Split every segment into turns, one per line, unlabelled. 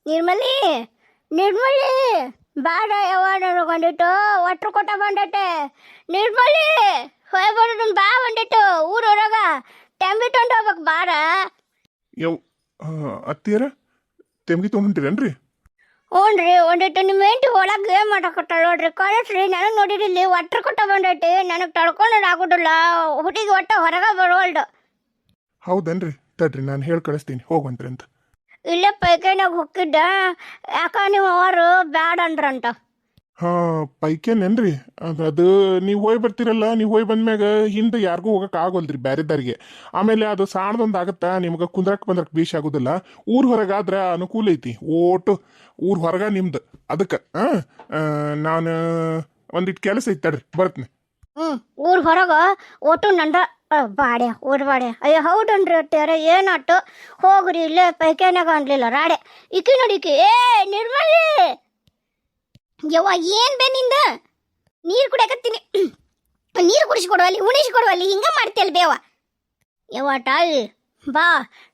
ನಿರ್ಮಲಿ ನಿರ್ಮಲಿ ಬಾಡ ಯಾವ ನನಗೊಂಡಿಟ್ಟು ಒಟ್ರು ಕೊಟ್ಟ ಬಂದೈತೆ ನಿರ್ಮಲಿ ಹೋಗ್ಬಾರ್ದು ಬಾ ಬಂದಿಟ್ಟು ಊರೊಳಗ ಟೆಂಬಿ ತೊಗೊಂಡು ಹೋಗ್ಬೇಕು ಬಾರ
ಯವ್ ಅತ್ತಿಯರ ತೆಮ್ಗಿ ತೊಗೊಂಡಿರೇನ್ರಿ?
ಹ್ಞೂ ರೀ ಒಂದಿಟ್ಟು ನಿಮ್ಮ ಹೆಂಡತಿ ಒಳಗೆ ಏನು ಮಾಡಕತ್ತಾಳ ನೋಡ್ರಿ ಕಳಿಸ್ರಿ ನನಗೆ ನೋಡಿರಿ ಒಟ್ರು ಕೊಟ್ಟ ಬಂದೈತಿ ನನಗೆ ತಡ್ಕೊಂಡು ಆಗೋದಿಲ್ಲ ಹುಡುಗಿ ಒಟ್ಟು ಹೊರಗೆ ಬರೋಲ್ದು.
ಹೌದನ್ರಿ, ತಡ್ರಿ ನಾನು ಹೇಳಿ ಕಳಿಸ್ತೀನಿ ಹೋಗುವಂತ್ರಿ ಅಂತ.
ಇಲ್ಲೇ ಪೈಕೈನಾಗ ಹೊಕ್ಕಿದ್ದ ಯಾಕ ನೀವು ಅವರು ಬ್ಯಾಡ ಅಂದ್ರಂತ.
ಹಾಂ ಪೈಕೇನೇನ್ರಿ? ಅದು ನೀವು ಹೋಗಿ ಬರ್ತೀರಲ್ಲ, ನೀವು ಹೋಗಿ ಬಂದ್ಮ್ಯಾಗ ಹಿಂದೆ ಯಾರಿಗೂ ಹೋಗಕ್ಕೆ ಆಗೋಲ್ರಿ ಬ್ಯಾರೆದಾರಿಗೆ. ಆಮೇಲೆ ಅದು ಸಾಣದೊಂದು ಆಗತ್ತಾ ನಿಮ್ಗೆ ಕುಂದ್ರಕ್ಕೆ ಭೀಷ್ ಆಗೋದಿಲ್ಲ. ಊರು ಹೊರಗಾದ್ರೆ ಅನುಕೂಲ ಐತಿ, ಓಟು ಊರು ಹೊರಗ ನಿಮ್ದು. ಅದಕ್ಕೆ ನಾನು ಒಂದಿಟ್ಟು ಕೆಲಸ ಐತಿ ತಡ್ರಿ ಬರ್ತೀನಿ.
ಊರ್ ಹೊರಗ ಒಟ್ಟು ನಂದ ಬಾಡೆ ಊರ್ ಬಾಡೆ. ಅಯ್ಯೋ ಹೌದನ್ರಿ ಅಟ್ಟ್ಯಾರ ಏನಾಟು ಹೋಗ್ರಿ ಇಲ್ಲೇ ಪೈಕೇನಾಗ ಅನ್ಲಿಲ್ಲ ರಾಡೆ ಇಕ್ಕಿ ನೋಡಿಕಿ. ಏ ನಿರ್ಮಲಿ ಯವ್ವ ಏನ್ ಬೇ ನಿಂದ ನೀರು ಕುಡಿಯಕತ್ತೀನಿ, ನೀರು ಕುಡಿಸ್ಕೊಡುವಲ್ಲಿ ಉಣಿಸ್ಕೊಡುವಲ್ಲಿ ಹಿಂಗ ಮಾಡ್ತಿಯಲ್ ಬೇವ. ಯವ್ವ ತಾಯಿ ಬಾ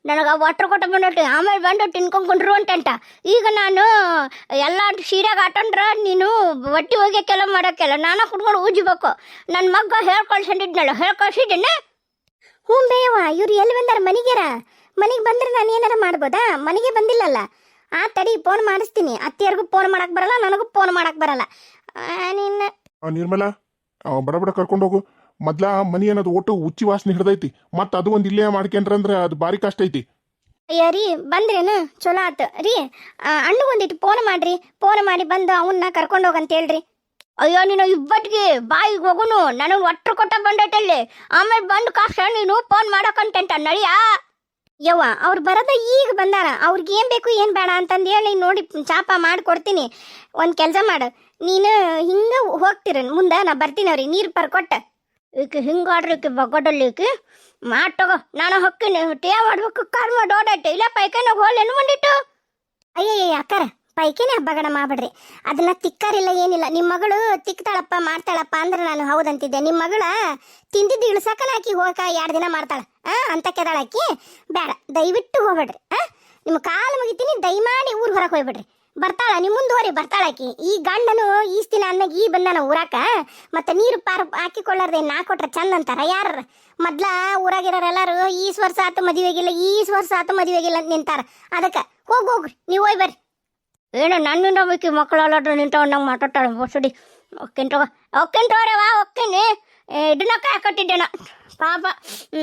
ನನಗೆ ವಾಟ್ರ್ ಕೊಟ್ಟ ಬಂದೊಟ್ಟು ಆಮೇಲೆ ಬಂದು ತಿನ್ಕೊಂಡ್ರು ಅಂತಂಟ. ಈಗ ನಾನು ಎಲ್ಲ ಸೀರೆಗೆ ಆಟಂಡ್ರ ನೀನು ಒಟ್ಟಿ ಹೋಗ್ಯಕ್ಕೆಲ್ಲ ಮಾಡೋಕ್ಕೆಲ್ಲ ನಾನು ಕುಡ್ಕೊಂಡು ಉಜ್ಬೇಕು. ನನ್ನ ಮಗ ಹೇಳ್ಕಳ್ಸಿದ್ನಲ್ಲ ಹೇಳ್ಕಳ್ಸಿದ್ದೇನೆ. ಹ್ಞೂ ಬೇವ ಇವ್ರು ಎಲ್ಲಿ ಬಂದಾರ ಮನೆಗೆರ? ಮನೆಗೆ ಬಂದ್ರೆ ನಾನು ಏನಾರ ಮಾಡ್ಬೋದಾ? ಮನೆಗೆ ಬಂದಿಲ್ಲಲ್ಲ. ಆ ತಡಿ ಫೋನ್ ಮಾಡಿಸ್ತೀನಿ. ಅತ್ತಿಯರ್ಗೂ ಫೋನ್ ಮಾಡಕ್ಕೆ ಬರಲ್ಲ, ನನಗೂ ಫೋನ್ ಮಾಡಕ್ಕೆ ಬರಲ್ಲ. ನಿನ್ನ
ನಿರ್ಮಲಾ ಬಡ ಬಡ ಕರ್ಕೊಂಡು ಹೋಗು. ಮೊದ್ಲ ಮನಿ ಅನ್ನೋದು ಒಟ್ಟು ಉಚ್ಚಿ ವಾಸನೆ ಹಿಡ್ದೈತಿ, ಮತ್ತು ಅದು ಒಂದು ಇಲ್ಲೇ ಮಾಡ್ಕೊಂಡ್ರಂದ್ರೆ ಅದು ಭಾರಿ ಕಷ್ಟ ಐತಿ.
ಅಯ್ಯ ರೀ ಬಂದ್ರೇನು ಚಲೋ ಆತು ರೀ. ಅಣ್ಣ ಒಂದಿಟ್ಟು ಫೋನ್ ಮಾಡ್ರಿ, ಫೋನ್ ಮಾಡಿ ಬಂದು ಅವನ್ನ ಕರ್ಕೊಂಡು ಹೋಗಂತ ಹೇಳ್ರಿ. ಅಯ್ಯೋ ನೀನು ಇಬ್ಬಟ್ಟಿಗೆ ಬಾಯಿಗೆ ಹೋಗುನು ನನಗೆ ಒಟ್ಟರು ಕೊಟ್ಟ ಬಂದೈತಲ್ಲಿ. ಆಮೇಲೆ ಬಂದು ಕಾಸ ನೀನು ಫೋನ್ ಮಾಡೋಕಂತ ನಡಿಯಾ. ಯವ್ವ ಅವ್ರು ಬರೋದ ಈಗ ಬಂದಾರ, ಅವ್ರಿಗೆ ಏನು ಬೇಕು ಏನು ಬೇಡ ಅಂತಂದು ಹೇಳಿ ನೋಡಿ ಚಾಪ ಮಾಡಿಕೊಡ್ತೀನಿ. ಒಂದು ಕೆಲಸ ಮಾಡು, ನೀನು ಹಿಂಗೆ ಹೋಗ್ತೀರ ಮುಂದೆ ನಾ ಬರ್ತೀನಿ ಅವ್ರಿಗೆ ನೀರು ಪರ್ಕೊಟ್ಟ. ಈಕೆ ಹಿಂಗಾಡ್ರಿ ಈಕೆ ಬಗ್ಗಡಲ್ಲಿ ಈಕೆ ಮಾಡಿ ತಗೋ. ನಾನು ಹೊಕ್ಕಿನಿ ಟೇ ಮಾಡ್ಬೇಕು ಕಾರ್ ಮಾಡಿ ಓಡಾಯ್ತು ಇಲ್ಲ ಪೈಕೈನಾಗ ಹೋಲೇನು ಬಂದಿಟ್ಟು. ಅಯ್ಯಯ್ಯ ಅಕ್ಕಾರ ಪೈಕೇನೆ ಹಬ್ಬಗಡ ಮಾಡ್ಬಿಡ್ರಿ, ಅದನ್ನ ತಿಕ್ಕಾರಿಲ್ಲ ಏನಿಲ್ಲ. ನಿಮ್ಮ ಮಗಳು ತಿಕ್ತಾಳಪ್ಪ ಮಾಡ್ತಾಳಪ್ಪ ಅಂದ್ರೆ ನಾನು ಹೌದಂತಿದ್ದೆ. ನಿಮ್ಮ ಮಗಳ ತಿಂದಿದ್ದು ಇಳ್ಸಕನ ಆಕಿ ಹೋಗಕ 2 ದಿನ ಮಾಡ್ತಾಳೆ ಅಂತ ಕೆದಾಳಾಕಿ. ಬೇಡ ದಯವಿಟ್ಟು ಹೋಗ್ಬೇಡ್ರಿ. ನಿಮ್ಮ ಕಾಲು ಮುಗಿತೀನಿ, ದಯಮಾಡಿ ಊರು ಹೊರಗೆ ಹೋಗ್ಬಿಡ್ರಿ. ಬರ್ತಾಳ ನಿಮ್ಮ ಮುಂದುವರಿ ಬರ್ತಾಳಾಕಿ. ಈ ಗಂಡನು ಈಸ್ತಿನ ಅನ್ನಗೆ ಈ ಬಂದಾನ ಊರಾಕ, ಮತ್ತೆ ನೀರು ಪಾರು ಹಾಕಿಕೊಳ್ಳಾರ್ದೆ ನಾ ಕೊಟ್ರೆ ಚಂದ ಅಂತಾರ ಯಾರ? ಮೊದ್ಲ ಊರಾಗಿರೋರೆಲ್ಲರೂ ಈಸ್ ವರ್ಷ ಆತು ಮದುವೆಗಿಲ್ಲ, ಈಸ್ ವರ್ಷ ಆತು ಮದುವೆಗಿಲ್ಲ ಅಂತ ನಿಂತಾರ. ಅದಕ್ಕೆ ಹೋಗ್ರಿ ನೀವು ಹೋಗಿ ಬರ್ರಿ. ಏನು ನನ್ನಿಂದ ಬೇಕಿ ಮಕ್ಕಳೆಲ್ಲ ನಿಂತವ್ ನಂಗೆ ಮಾತಾಡ್ತಾಳೆ ಬಸಡಿ. ಒಕ್ಕಿಂಟವ್ರೆ ವಾ ಒಕ್ಕಿನಿ. ಇದನ್ನ ಕಾಯಕಟ್ಟಿದ್ದೇನ ಪಾಪ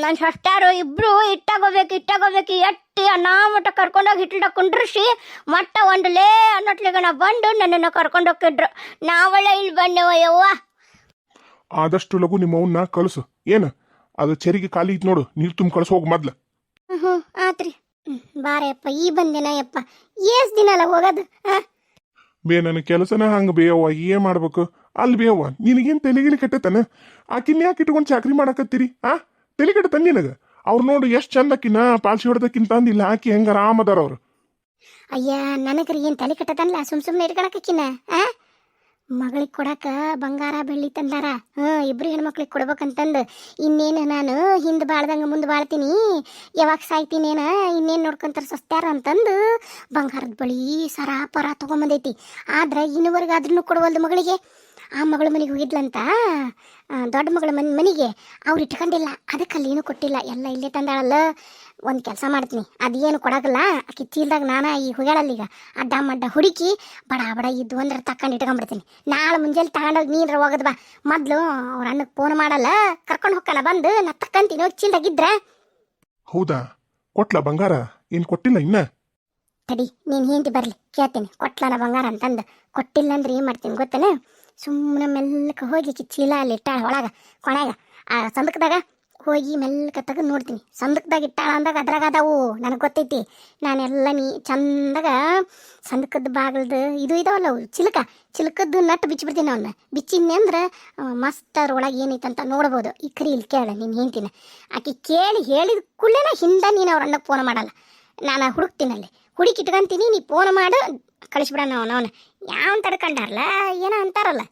ನನ್ನ ಸಷ್ಟಾರು ಇಬ್ರು ಇಟ್ಟಾಗೋಬೇಕು ಎಟ್ಟಿ ಅನ್ನಾಮಟ್ಟ ಕರ್ಕೊಂಡೋಗಿ ಹಿಟ್ಲ ಕುಂಡ್ರಿಸಿ ಮಟ್ಟ ಒಂದಲೇ ಅನ್ನಟ್ಲಿಗೆ ನಾ ಬಂದು ನನ್ನನ್ನು ಕರ್ಕೊಂಡೋಗಿದ್ರು. ನಾವಳೆ ಇಲ್ಲಿ ಬಂದೆವ ಯವ್ವ.
ಆದಷ್ಟು ಲಘು ನಿಮ್ಮ ಅವನ್ನ ಕಳಿಸು. ಏನು ಅದು ಚೆರಿಗೆ ಖಾಲಿ ಇತ್ತು ನೋಡು, ನೀರು ತುಂಬ ಕಳಿಸ್ ಹೋಗು ಮೊದ್ಲು.
ಆತ್ರಿ ಬಾರಪ್ಪ ಈ ಬಂದೇನ ಯಪ್ಪ. ಏಸ್ ದಿನ ಅಲ್ಲ ಹೋಗೋದು.
ಬೇ ನನ್ನ ಕೆಲಸನ ಹಂಗೆ ಬೇಯವ್ವ, ಏನ್ ಮಾಡ್ಬೇಕು? ಅಲ್ಲಿ ಬೇಯವ್ವ ನಿನಗೇನು ತಲೆಗಿಲಿ ಕೆಟ್ಟತನ? ಆಕಿನ ಯಾಕೆ ಇಟ್ಕೊಂಡು ಚಾಕ್ರಿ ಮಾಡಕತ್ತೀರಿ? ತಲೆ ಕೆಟ್ಟತನ ನಿನಗೆ? ಅವ್ರು ನೋಡು ಎಷ್ಟು ಚಂದಕ್ಕಿನ ಪಾಲ್ಸಿ ಹೊಡೆದಕ್ಕಿಂತ ಅಂದಿಲ್ಲ, ಆಕಿ ಹೆಂಗ ಆರಾಮದಾರ ಅವ್ರು.
ಅಯ್ಯ ನನಗ್ರಿ ಏನು ತಲೆ ಕೆಟ್ಟದಲ್ಲ, ಸುಮ್ಮನೆ ಇಟ್ಕೊಳಕಿನ ಮಗಳಿಗೆ ಕೊಡಕ ಬಂಗಾರ ಬೆಳ್ಳಿ ತಂದಾರ. ಇಬ್ರು ಹೆಣ್ಮಕ್ಳಿಗೆ ಕೊಡ್ಬೇಕಂತಂದು. ಇನ್ನೇನು ನಾನು ಹಿಂದೆ ಬಾಳ್ದಂಗೆ ಮುಂದೆ ಬಾಳ್ತೀನಿ, ಯಾವಾಗ ಸಾಯ್ತೀನೇನ ಇನ್ನೇನು ನೋಡ್ಕೊಂತಾರೆ ಸಸ್ತ್ಯಾರ ಅಂತಂದು ಬಂಗಾರದ ಬಳಿ ಸರ ಪರ ತೊಗೊಂಬಂದೈತಿ. ಆದ್ರೆ ಇನ್ನುವರೆಗಾದ್ರೂ ಕೊಡವಲ್ದು ಮಗಳಿಗೆ. ಆ ಮಗಳ ಮನೆಗೆ ಹೋಗಿದ್ಲಂತ, ದೊಡ್ಡ ಮಗಳ ಮನೆಗೆ ಅವ್ರು ಇಟ್ಕೊಂಡಿಲ್ಲ, ಅದಕ್ಕೆ ಅಲ್ಲಿ ಏನೂ ಕೊಟ್ಟಿಲ್ಲ, ಎಲ್ಲ ಇಲ್ಲೇ ತಂದಾಳಲ್ಲ. ಒಂದು ಕೆಲಸ ಮಾಡ್ತೀನಿ, ಅದೇನು ಕೊಡೋಗಲ್ಲ ಆಕಿ ಚೀಲ್ದಾಗ ನಾನು ಈ ಹುಗ್ಯಾಳಲ್ಲೀಗ ಅಡ್ಡ ಮಡ್ಡ ಹುಡುಕಿ ಬಡ ಇದ್ದು ಅಂದ್ರೆ ತಕೊಂಡು ಇಟ್ಕೊಂಡ್ಬಿಡ್ತೀನಿ. ನಾಳೆ ಮುಂಜಾನೆ ತಗೊಂಡೋಗಿ ನೀರು ಹೋಗೋದು ಬಾ. ಮೊದಲು ಅವ್ರ ಅಣ್ಣಗೆ ಫೋನ್ ಮಾಡಲ್ಲ, ಕರ್ಕೊಂಡು ಹೋಗ್ಕಲ್ಲ ಬಂದು ನಾ ತಕ್ಕಂತೀನಿ ಹೋಗಿ ಚೀಲ್ದಾಗಿದ್ರೆ.
ಹೌದಾ ಕೊಟ್ಲ ಬಂಗಾರ? ಏನು ಕೊಟ್ಟಿಲ್ಲ ಇನ್ನ?
ತಡಿ ನೀನು ಹಿಂದಿ ಬರಲಿ ಕೇಳ್ತೀನಿ ಕೊಟ್ಲನ ಬಂಗಾರ ಅಂತಂದು. ಕೊಟ್ಟಿಲ್ಲ ಅಂದ್ರೆ ಏನು ಮಾಡ್ತೀನಿ ಗೊತ್ತೇನೆ? ಸುಮ್ಮನೆ ಮೆಲ್ಲಕ್ಕೆ ಹೋಗಿ ಚೀಲ ಅಲ್ಲಿ ಇಟ್ಟಾಳ ಒಳಗೆ ಕೊನೆಗೆ ಆ ಸಂದಕದಾಗ ಹೋಗಿ ಮೆಲ್ಲಕ್ಕೆ ತೆಗೆದು ನೋಡ್ತೀನಿ. ಸಂದಕದಾಗ ಇಟ್ಟಾಳ ಅಂದಾಗ ಅದ್ರಾಗ ಅದಾವು ನನಗೆ ಗೊತ್ತೈತಿ. ನಾನೆಲ್ಲ ಚಂದಾಗ ಸಂದಕದ ಬಾಗಲ್ದು ಇದು ಇದಾವಲ್ಲ ಅವು ಚಿಲಕದ್ದು ನಟ್ಟು ಬಿಚ್ಚಿಬಿಡ್ತೀನಿ. ಅವನ್ನ ಬಿಚ್ಚಿದ್ನಿ ಅಂದ್ರೆ ಮಸ್ತ್ ಅದ್ರೊಳಗೆ ಏನೈತಂತ ನೋಡ್ಬೋದು. ಈ ಕರಿ ಇಲ್ಲಿ ಕೇಳ ನೀನು ಹೇಳ್ತೀನಿ. ಆಕೆ ಕೇಳಿ ಹೇಳಿದ ಕೂಡಲೇ ಹಿಂದೆ ನೀನು ಅವ್ರ ಅಣ್ಣಗೆ ಫೋನ್ ಮಾಡಲ್ಲ, ನಾನು ಹುಡುಕ್ತೀನಲ್ಲಿ ಹುಡುಕಿ ಇಟ್ಕೊಂತೀನಿ. ನೀ ಫೋನ್ ಮಾಡು ಕಳಿಸ್ಬಿಡೋಣ. ಅವನವನ ಯಾವ ತಡ್ಕೊಂಡಾರಲ್ಲ ಏನೋ ಅಂತಾರಲ್ಲ.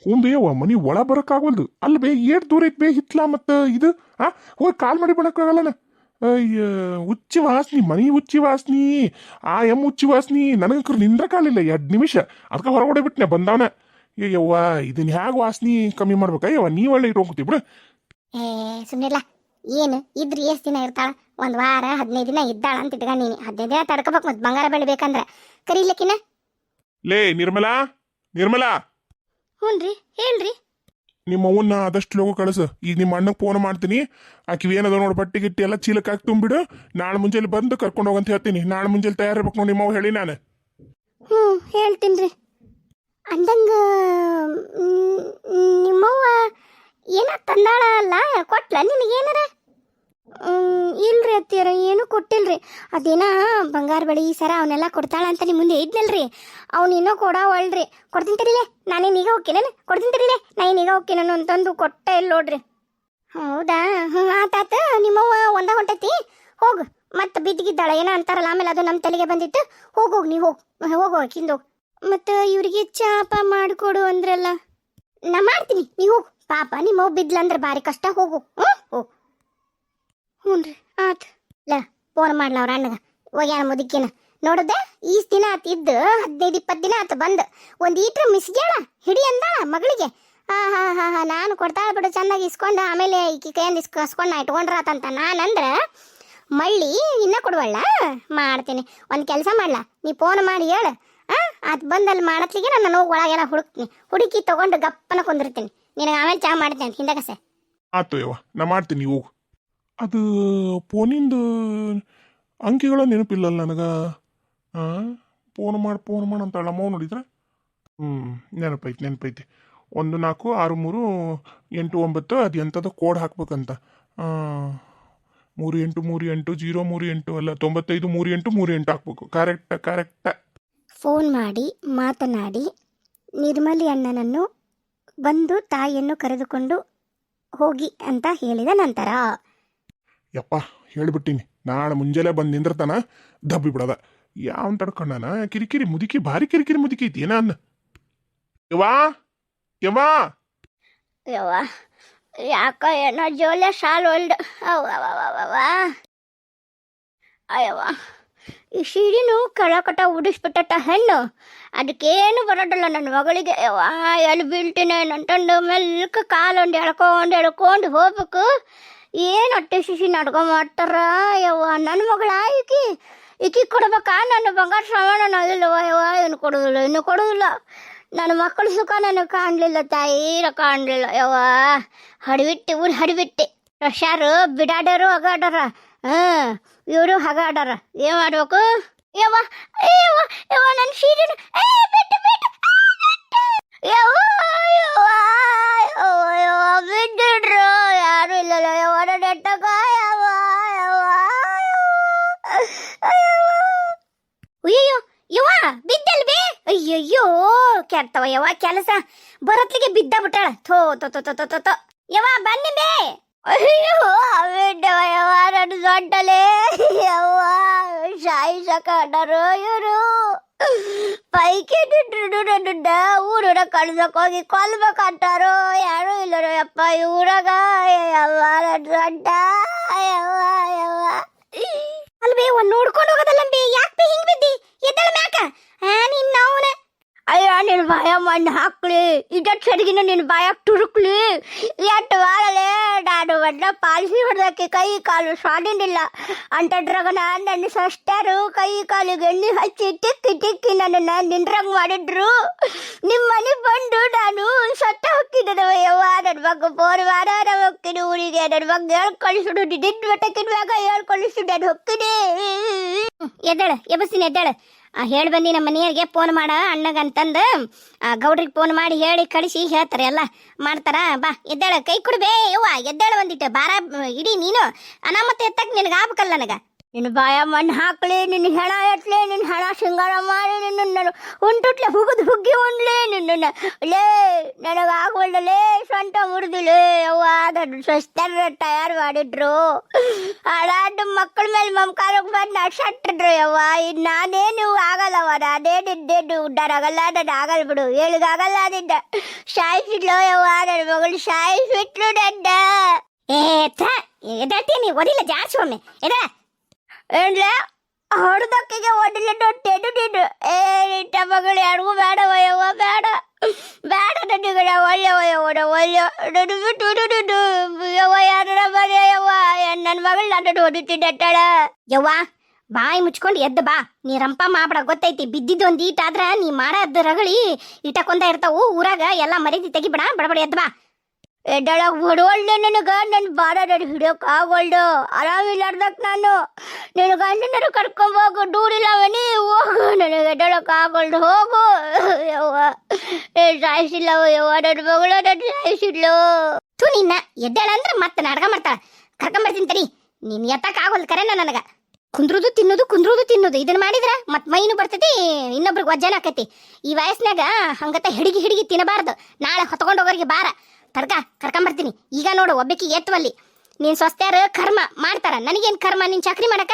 ಹ್ಞೂ ಬೇಯವ್ವ ಮನಿ ಒಳ ಬರೋಕ್ಕಾಗಲ್ದು. ಅಲ್ಲಿ ಬೇ ಏಟ್ ದೂರ ಐತೆ ಬೇ ಹಿತ್ಲ ಮತ್ತು ಇದು ಹೋಗಿ ಕಾಲ್ ಮಾಡಿ ಬರೋಕ್ಕಾಗಲ್ಲನ. ಅಯ್ಯ ಉಚ್ಚಿ ವಾಸ್ನಿ ಮನಿ ಉಚ್ಚಿ ವಾಸ್ನಿ ಆ ಎಮ್ ಉಚ್ಚಿ ವಾಸ್ನಿ ನನಗಂಕರು ನಿಂದ್ರಕಾಲಿಲ್ಲ 2 ನಿಮಿಷ ಅದಕ್ಕೆ ಹೊರಗಡೆ ಬಿಟ್ನೆ ಬಂದವನ ಯವ್ವ ಇದನ್ನ ಹ್ಯಾಗ ವಾಸ್ನಿ ಕಮ್ಮಿ ಮಾಡ್ಬೇಕಯ್ಯವ್ವ ನೀವ್ ಒಳ್ಳೆ ಇಟ್ಕೊಂಡ್ತಿ ಬಿಡು.
ಏ ಸುಮ್ಮನಿಲ್ಲ, ಏನು ಇದ್ರಿ ಎಷ್ಟು ದಿನ ಇರ್ತಾಳ? 1 ವಾರ 15 ದಿನ ಇದ್ದಾಳ ಅಂತ ಇಟ್ಕ ನೀನು 15 ದಿನ ತಡ್ಕೋಬೇಕು. ಮತ್ತೆ ಬಂಗಾರ ಬೆಳಿಬೇಕಂದ್ರೆ ಕರೀಲಿಕ್ಕಿನ.
ಲೇ ನಿರ್ಮಲಾ ನಿರ್ಮಲಾ,
ಹ್ಞೂ ರೀ, ಹೇಳ್ರಿ.
ನಿಮ್ಮ ಅವ್ವನ್ನ ಆದಷ್ಟು ಲೋಗ ಕಳಿಸು. ಈಗ ನಿಮ್ಮ ಅಣ್ಣಗೆ ಫೋನ್ ಮಾಡ್ತೀನಿ. ಆಕಿವ್ ಏನದ ನೋಡಿ ಬಟ್ಟೆ ಗಿಟ್ಟಿ ಎಲ್ಲ ಚೀಲಕ್ಕೆ ಹಾಕಿ ತುಂಬಿಡು. ನಾಳೆ ಮುಂಜಾನೆ ಬಂದು ಕರ್ಕೊಂಡು ಹೋಗಂತ ಹೇಳ್ತೀನಿ. ನಾಳೆ ಮುಂಜಾನೆ ತಯಾರಿರ್ಬೇಕು ನೋಡಿ ನಿಮ್ಮ ಅವ್ವ ಹೇಳಿ ನಾನು.
ಹ್ಞೂ ಹೇಳ್ತೀನಿ ರೀ. ಅಂದಂಗ ನಿಮ್ಮವ್ವ ಏನ ತಂದಾಳ ಅಲ್ಲ, ಕೊಟ್ಲ ನಿನಗೇನಾರ? ಇಲ್ರಿ ಅತ್ತಿಯರ, ಏನೂ ಕೊಟ್ಟಿಲ್ರಿ. ಅದೇನ ಬಂಗಾರ ಬಳಿ ಸರ ಅವನ್ನೆಲ್ಲ ಕೊಡ್ತಾಳ ಅಂತ ನಿಮ್ಮ ಮುಂದೆ ಇದ್ನಲ್ರಿ, ಅವ್ನು ಇನ್ನೂ ಕೊಡವಳ್ರಿ. ಕೊಡ್ತೀನಿ ತಡಿಲೆ, ನಾನೇನೀಗ ಹೋಗ್ತೀನೇನು? ಕೊಡ್ತೀನಿ ತಡಿಲೆ, ನಾನೇನೀಗ ಹೋಗ್ತೀನೇನು ಅಂತಂದು ಕೊಟ್ಟೆ ಇಲ್ಲ ನೋಡ್ರಿ. ಹೌದಾ? ಹ್ಞೂ ಆತಾತ. ನಿಮ್ಮವ್ವ ಒಂದ ಹೊಂಟೈತಿ, ಹೋಗು. ಮತ್ತೆ ಬಿದ್ದಿಗಿದ್ದಾಳ ಏನೋ ಅಂತಾರಲ್ಲ, ಆಮೇಲೆ ಅದು ನಮ್ಮ ತಲೆಗೆ ಬಂದಿತ್ತು. ಹೋಗೋಗಿ ನೀವು ಹೋಗು ಕಿಂದೋಗಿ. ಮತ್ತು ಇವ್ರಿಗೆ ಚಾಪ ಮಾಡಿಕೊಡು ಅಂದ್ರಲ್ಲ, ನಾ ಮಾಡ್ತೀನಿ, ನೀವು ಹೋಗು. ಪಾಪ ನಿಮ್ಮವ್ವ ಬಿದ್ಲಂದ್ರೆ ಭಾರಿ ಕಷ್ಟ. ಹೋಗು. ಹೋಗು. ಹ್ಞೂ ರೀ, ಆತು. ಇಲ್ಲ ಫೋನ್ ಮಾಡ್ಲ ಅವ್ರ ಅಣ್ಣಗ. ಹೋಗ್ಯಾನ ಮುದುಕಿನ ನೋಡದೆ. ಈಸ್ ದಿನ ಆತು ಇದ್ದು, 15-20 ದಿನ ಆತು ಬಂದು. ಒಂದು ಈಟ್ರ ಮಿಸ್ಗ್ಯಾಳ ಹಿಡಿ ಅಂದಾಳ ಮಗಳಿಗೆ. ಹಾ ನಾನು ಕೊಡ್ತಾಳ ಬಿಡು ಚಂದಾಗಿ ಇಸ್ಕೊಂಡು, ಆಮೇಲೆ ಈಕಿ ಕೈಯಿಂದ ಇಸ್ಕೊಂಡು ನಾ ಇಟ್ಕೊಂಡ್ರಾತಂತ. ನಾನಂದ್ರೆ ಮಳ್ಳಿ ಇನ್ನ ಕೊಡುವಲ್ಲ. ಮಾಡ್ತೀನಿ. ಒಂದು ಕೆಲಸ ಮಾಡ್ಲಾ, ನೀ ಫೋನ್ ಮಾಡಿ ಹೇಳು. ಅದು ಬಂದಲ್ಲಿ ಮಾಡತ್ಲಿಗೆ ನಾನು ಹೋಗಿ ಒಳಗೆಲ್ಲ ಹುಡುಕ್ತೀನಿ. ಹುಡುಕಿ ತೊಗೊಂಡು ಗಪ್ಪನ ಕುಂದಿರ್ತೀನಿ. ನಿನಗೆ ಆಮೇಲೆ ಚಾ ಮಾಡ್ತೀನಿ ಹಿಂದಕಸೆ.
ಆತು ಯವ್ವ, ನಾ ಮಾಡ್ತೀನಿ ಹೋಗು. ಅದು ಫೋನಿಂದು ಅಂಕಿಗಳ ನೆನಪಿಲ್ಲಲ್ಲ ನನಗೆ. ಫೋನ್ ಮಾಡಿ ಅಂತ ಅಮ್ಮವ್ ನೋಡಿದ್ರೆ ನೆನಪೈತಿ 146389. ಅದು ಎಂಥದ ಕೋಡ್ ಹಾಕ್ಬೇಕಂತ. 3838 ಅಲ್ಲ 953838 ಹಾಕ್ಬೇಕು. ಕರೆಕ್ಟ.
ಫೋನ್ ಮಾಡಿ ಮಾತನಾಡಿ ನಿರ್ಮಲಿ ಅಣ್ಣನನ್ನು ಬಂದು ತಾಯಿಯನ್ನು ಕರೆದುಕೊಂಡು ಹೋಗಿ ಅಂತ ಹೇಳಿದ ನಂತರ,
ಯಪ್ಪ ಹೇಳಿಬಿಟ್ಟಿನಿ. ನಾಳೆ ಮುಂಜಾನೆ ಬಂದು ನಿಂದ್ರತಾನ ದಬ್ಬಿ ಬಿಡದ. ಯಾವ ತಡ್ಕೊಂಡಾನ ಕಿರಿಕಿರಿ ಮುದುಕಿ, ಭಾರಿ ಕಿರಿಕಿರಿ ಮುದುಕಿ ಐತಿ ಏನ ಅನ್ನ. ಯವ್ವಾ ಯವ್ವಾ
ಯವ್ವ ಯಾಕ ಏನೋ ಜೋಲೆ ಶಾಲ್ ಒಲ್ಡ್. ಅಯ್ಯವ್ವ, ಈ ಸೀರಿನೂ ಕೆಳಕಟ ಉಡಿಸ್ಬಿಟ್ಟ ಹೆಣ್ಣು. ಅದಕ್ಕೇನು ಬರೋದಲ್ಲ ನನ್ನ ಮಗಳಿಗೆ. ಯವ್ವ ಎಲ್ಲಿ ಬೀಳ್ತೀನಿ ನಂಟಂಡು ಮೆಲ್ಕ ಕಾಲೊಂದು ಎಳ್ಕೊಂಡು ಹೋಗ್ಬೇಕು. ಏನು ಹೊಟ್ಟೆ ಶಿಶಿ ನಡ್ಕೊ ಮಾಡ್ತಾರ. ಯವ್ವ ನನ್ನ ಮಗಳ ಈಕಿ ಕೊಡ್ಬೇಕಾ? ನನ್ನ ಬಂಗಾರ ಶ್ರವಣ ಇಲ್ಲವ ಯವ್ವ, ಇನ್ನು ಕೊಡೋದಿಲ್ಲ. ನನ್ನ ಮಕ್ಕಳ ಸುಖ ನನಗೆ ಕಾಣಲಿಲ್ಲ ತಾಯಿ, ಕಾಣಲಿಲ್ಲ ಯವ್ವ. ಊರು ಹಡಿಬಿಟ್ಟೆ. ರಷ್ಯಾರು ಬಿಡಾಡರು ಹಗಾಡರ, ಇವರು ಹಗಾಡರ. ಏನು ಮಾಡ್ಬೇಕು? ಯವ್ವ ನನ್ನ ಸೀರೆನು ಬಿಟ್ಟು ಬಿದ್ದಿಡ್ರು. ಯಾರು ಇಲ್ಲಲ್ಲ ಯವ್ವ ನನ್ನ ಎಟ್ಟಕ. ಅಯ್ಯಯ್ಯೋ ಯವ್ವ ಬಿದ್ದಲ್ ಬೇ. ಅಯ್ಯಯ್ಯೋ ಕೆಡ್ತವ ಯವ್ವ, ಕೆಲಸ ಬರತ್ಲಿಗೆ ಬಿದ್ದ ಬಿಟ್ಟಾಳ. ಥೋ ಯವ್ವ ಬನ್ನಿ ಬೇ. ಅಯ್ಯೋ ಬಿದ್ದವ ಯವ್ವ ನನ್ನ ಸೊಂಟಲೆ. ಯವ್ವ ಸಾಯಿಸಕಂಡರು ಇವರು. ಪೈಕಿ ನಿಂಟ್ರು ನನ್ನ ಊರನ್ನ ಕಳ್ಸಕ್ಕೋಗಿ ಕೊಲ್ಬೇಕಂತಾರೋ. ಯಾರು ಇಲ್ಲರೋ ಯಪ್ಪ ಈ ಊರಾಗ. ಯವ್ವ ನನ್ನ ಸೊಂಟ. ಯವ್ವ ಅಲ್ಬೇ ಒಂದು ನೋಡ್ಕೊಂಡು ಹೋಗೋದಲ್ಲಂಬಿ. ಯಾಕೆ ಬಿ ಹಿಂಗ್ ಬಿದ್ದಿ? ಎದ್ದಳ ಮ್ಯಾಕ. ನಿನ್ನ ಅವನ ಅಯ್ಯೋ ನಿನ್ನ ಬಾಯ ಮಣ್ಣು ಹಾಕ್ಲಿ. ಇದಕ್ಕೆ ಸರಿಗಿನ ನಿನ್ನ ಬಾಯಾಗ ತುರುಕ್ಲಿ. ಎಷ್ಟು ಬಾಳಲೆ ನಾನು ಒಳ್ಳೆ ಪಾಲಿಸಿ ಹೊಡೆದಕ್ಕೆ ಕೈ ಕಾಲು ಸಾಲಿನಿಲ್ಲ ಅಂತದ್ರಾಗ ನನ್ನ ಸಸ್ತಾರು ಕೈ ಕಾಲಿಗೆ ಎಣ್ಣೆ ಹಚ್ಚಿ ಟಿಕ್ಕಿ ನನ್ನನ್ನು ನಿಂದ್ರಂಗ್ ಮಾಡಿದ್ರು. ನಿಮ್ಮ ಮನೆ ಬಂದು ನಾನು ಸತ್ತ ಹೋಗ್ತಿದ್ದೆ. ಯವ್ವ ನನ್ನ ಮಗ ಫೋನ್ ಮಾಡ ನಾನು ಹೋಗ್ತೀನಿ ಊರಿಗೆ. ನನ್ನ ಮಗ ಹೇಳ್ಕಳಿಸುಡು ನಿನ್ನ ಬೆಟ್ಟಕ್ಕಿನ್ವಾಗ ಹೇಳ್ಕಳಿಸು ನಾನು ಹೋಗ್ತೀನಿ. ಎದ್ದಾಳ ಎಬಸ್ತೀನಿ ಎದ್ದಾಳ. ಹೇಳಿ ಬಂದು ನಮ್ಮ ಮನೆಯವ್ರಿಗೆ ಫೋನ್ ಮಾಡ ಅಣ್ಣಗಂತಂದು ಗೌಡ್ರಿಗೆ ಫೋನ್ ಮಾಡಿ ಹೇಳಿ ಕಳಿಸಿ ಹೇಳ್ತಾರೆ, ಎಲ್ಲ ಮಾಡ್ತಾರ. ಬಾ ಎದ್ದಾಳ, ಕೈ ಕೊಡ್ಬೇ ಯವ್ವ. ಎದ್ದಾಳ ಒಂದಿಟ್ಟು ಬಾರ ಇಡೀ ನೀನು. ಅನಾಮತ್ತೆ ಎತ್ತಕ್ಕೆ ನಿನಗೆ ಆಗ್ಬೇಕಲ್ಲ ನನಗೆ. ನಿನ್ನ ಬಾಯ ಮಣ್ಣು ಹಾಕ್ಲಿ, ನಿನ್ನ ಹೆಣ ಎಟ್ಲಿ, ನಿನ್ನ ಹೆಣ ಶೃಂಗಾರ ಮಾಡಿ ನಿನ್ನ ಉಂಟುಟ್ಲೆ ಹುಗ್ಗಿ ಉಣ್ಲಿ ನಿನ್ನ. ಲೇ ನನಗೆ ಆಗೋಲ್ಡಲೇ, ಸ್ವಂತ ಮುರಿದಿಲೇ ಯವ್ವ. ನನ್ನ ಸ್ವಸ್ಥರ ತಯಾರು ಮಾಡಿದ್ರು. ಹಾಳಾದ ಮಕ್ಕಳ ಮೇಲೆ ಮಮಕಾರಕ್ಕೆ ಬಂದು ಸಟ್ಟಿದ್ರು ಯವ್ವ. ಇನ್ನು ನಾನೇನು ಆಗಲ್ಲವ, ನಾನೇನಿದ್ದೇನು ಉದ್ದಾರ ಆಗಲ್ಲ, ನಾನು ಆಗಲ್ಲ ಬಿಡು. ಹೇಳಿಗಾಗಲ್ಲ ನಿಂದ. ಸಾಯಿಸಿದ್ಲು ಯವ್ವ ನನ್ನ ಮಗಳು, ಸಾಯಿಸ್ಬಿಟ್ಲು ನನ್ನ. ಎದಾಳ್ತೀನಿ ಓದಿಲ್ಲ ಜಾಸ್ತಿ ಒಮ್ಮೆ ಎದ ಏನ್ಲ ಹೊಡೆದಕ್ಕಿಗೆ ಓದಿಲ್ಲ ಟೆಡು ಡಿಡು ಏಟ ಮಗಳು ಯಾರಿಗೂ ಬೇಡವ ಯವ್ವ ಬೇಡ ಬೇಡ ನನಗಳ ಒಳ್ಳೆ ನಡು ಬಿಟ್ಟು ಯವ್ವ ಯಾರ ಬರೀ ಯವ್ವ ನನ್ನ ಮಗಳು ನಾನು ಓದುತ್ತಿದ್ದಾಳ ಯವ್ವ ಬಾಯಿ ಮುಚ್ಕೊಂಡು ಎದ್ದು ಬಾ ನೀ ರಂಪ ಮಾಡ್ಬೇಡ ಗೊತ್ತೈತಿ ಬಿದ್ದಿದ್ದು ಒಂದು ಈಟಾದ್ರ ನೀ ಮಾಡೋದ್ ರಗಳಿ ಇಟಕೊಂದ ಇರ್ತಾವು ಊರಾಗ ಎಲ್ಲ ಮರೀತಿ ತೆಗಿಬೇಡ ಬಡಬಡ ಎದ್ದು ಬಾ ಎಡ್ಡಳಕ್ ಹೊಡವಳ್ಳು ನನಗ ನನ್ನ ಬಾರ ನಾನು ಹಿಡಿಯೋಕೆ ಆಗೋಲ್ಡು ಆರಾಮಿಲ್ಲಾರ್ದಕ್ ನಾನು ನಿನ್ನ ಗಂಡನರು ಕರ್ಕೊಂಬೋಗು ಡೂರಿಲ್ಲವನಿ ಹೋಗು ನನಗೆ ಎಡ್ಡಳಕ್ ಆಗೋಲ್ಡು ಹೋಗು ಯವ್ವ ಸಾಯಿಸಿಲ್ಲವ ಯವ್ವ ನನ್ನ ಮಗಳು ನನ್ನ ಸಾಯಿಸಿದ್ಲು ತು ನಿನ್ನ ಎದ್ದಾಳಂದ್ರೆ ಮತ್ತೆ ನಾಟಕ ಮಾಡ್ತಾಳ ಕರ್ಕೊಂಬರ್ತೀನಿ ತಡಿ ನೀನು ಎತ್ತಕ್ ಆಗೋಲ್ ಕರೆನ ನನಗ ಕುಂದ್ರುದು ತಿನ್ನೋದು ಇದನ್ನ ಮಾಡಿದ್ರ ಮತ್ ಮೈನು ಬರ್ತೈತಿ ಇನ್ನೊಬ್ರಿಗೆ ವಜ್ಜನ ಆಕೈತಿ ಈ ವಯಸ್ಸಿನಾಗ ಹಂಗತ್ತ ಹಿಡಿಗಿ ತಿನ್ನಬಾರ್ದು ನಾಳೆ ಹೊತ್ಕೊಂಡೋಗೋರಿಗೆ ಬಾರ ತಡ್ಕ ಕರ್ಕೊಂಬರ್ತೀನಿ ಈಗ ನೋಡು ಒಬ್ಬಕಿ ಎತ್ತುವಲ್ಲಿ ನೀನ್ ಸ್ವಸ್ತ್ಯಾರ ಕರ್ಮ ಮಾಡ್ತಾರ ನನಗೇನ್ ಕರ್ಮ ನೀನ್ ಚಾಕ್ರಿ ಮಾಡಕ